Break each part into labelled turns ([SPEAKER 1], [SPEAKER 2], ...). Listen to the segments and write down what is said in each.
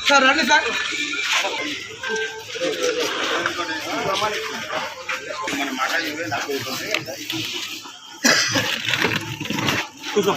[SPEAKER 1] Sir రండి sir. కూర్చో.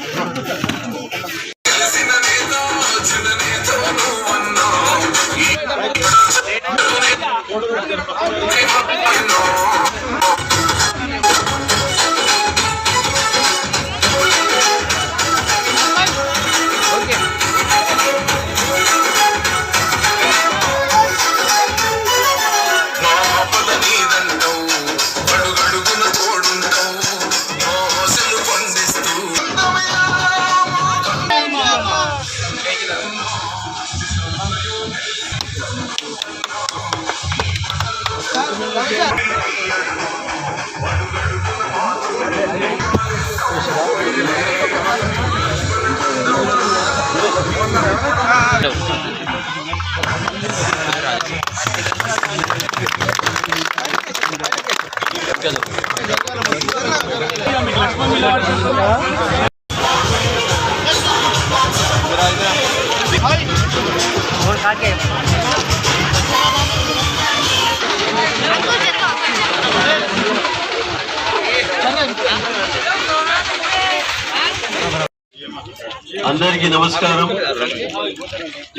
[SPEAKER 2] అందరికీ నమస్కారం.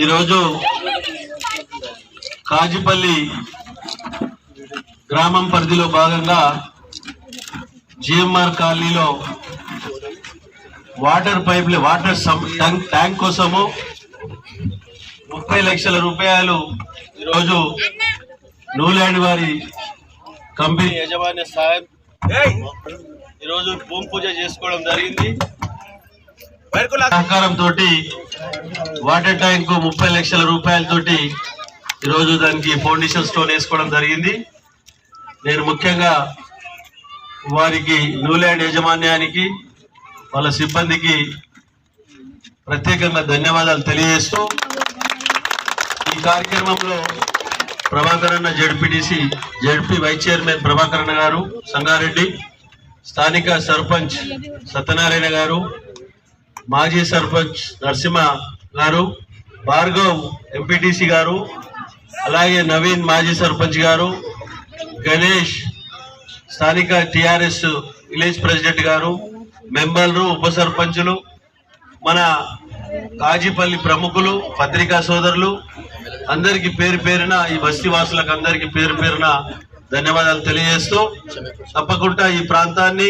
[SPEAKER 2] ఈరోజు కాజిపల్లి గ్రామం పరిధిలో భాగంగా జిఎంఆర్ కాలనీలో వాటర్ ట్యాంక్ కోసము 30 లక్షల రూపాయలు ఈరోజు న్యూల్యాండ్ వారి కంపెనీ యజమాని సాయం ఈరోజు భూమి పూజ చేసుకోవడం జరిగింది. సహకారంతో వాటర్ ట్యాంక్ 30 లక్షల రూపాయలతోటి ఈరోజు దానికి ఫౌండేషన్ స్టోన్ వేసుకోవడం జరిగింది. నేను ముఖ్యంగా వారికి న్యూల్యాండ్ యాజమాన్యానికి వాళ్ళ సిబ్బందికి ప్రత్యేకంగా ధన్యవాదాలు తెలియజేస్తూ ఈ కార్యక్రమంలో ప్రభాకర్ అన్న జడ్పీ వైస్ చైర్మన్ ప్రభాకర్ అన్న గారు, సంగారెడ్డి స్థానిక సర్పంచ్ సత్యనారాయణ గారు, మాజీ సర్పంచ్ నరసింహ గారు, భార్గవ్ ఎంపీటీసీ గారు, అలాగే నవీన్ మాజీ సర్పంచ్ గారు, గణేష్ స్థానిక టిఆర్ఎస్ విలేజ్ ప్రెసిడెంట్ గారు, మెంబర్లు, ఉప సర్పంచులు, మన కాజిపల్లి ప్రముఖులు, పత్రికా సోదరులు అందరికీ పేరు పేరున, ఈ బస్తీ వాసులకు అందరికీ పేరు పేరున ధన్యవాదాలు తెలియజేస్తూ, తప్పకుండా ఈ ప్రాంతాన్ని,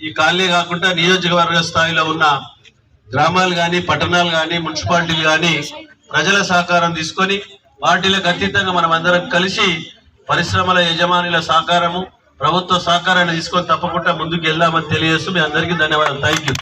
[SPEAKER 2] ఈ కాలనీ కాకుండా నియోజకవర్గ స్థాయిలో ఉన్న గ్రామాలు కానీ, పట్టణాలు కానీ, మున్సిపాలిటీలు కానీ ప్రజల సహకారం తీసుకొని పార్టీలకు అతీతంగా మనం అందరం కలిసి పరిశ్రమల యజమానుల సహకారము, ప్రభుత్వ సహకారాన్ని తీసుకొని తప్పకుండా ముందుకు వెళ్దామని తెలియజేస్తూ మీ అందరికీ ధన్యవాదాలు. Thank you.